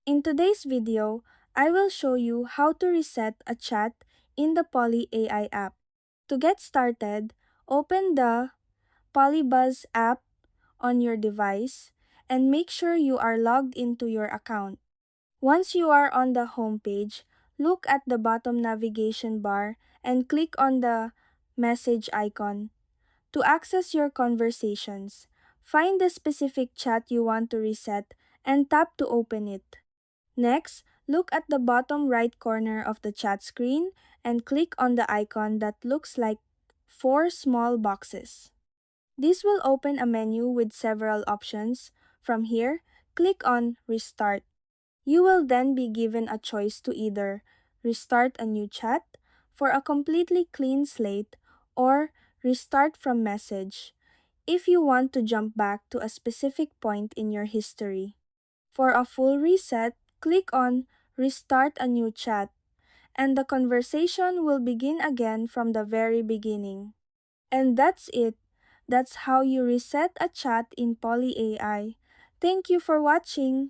In today's video, I will show you how to reset a chat in the Poly AI app. To get started, open the Polybuzz app on your device and make sure you are logged into your account. Once you are on the home page, look at the bottom navigation bar and click on the message icon. To access your conversations, find the specific chat you want to reset and tap to open it. Next, look at the bottom right corner of the chat screen and click on the icon that looks like 4 small boxes. This will open a menu with several options. From here, click on Restart. You will then be given a choice to either restart a new chat for a completely clean slate or restart from message if you want to jump back to a specific point in your history. For a full reset, click on Restart a new chat, and the conversation will begin again from the very beginning. And that's it. That's how you reset a chat in Poly AI. Thank you for watching.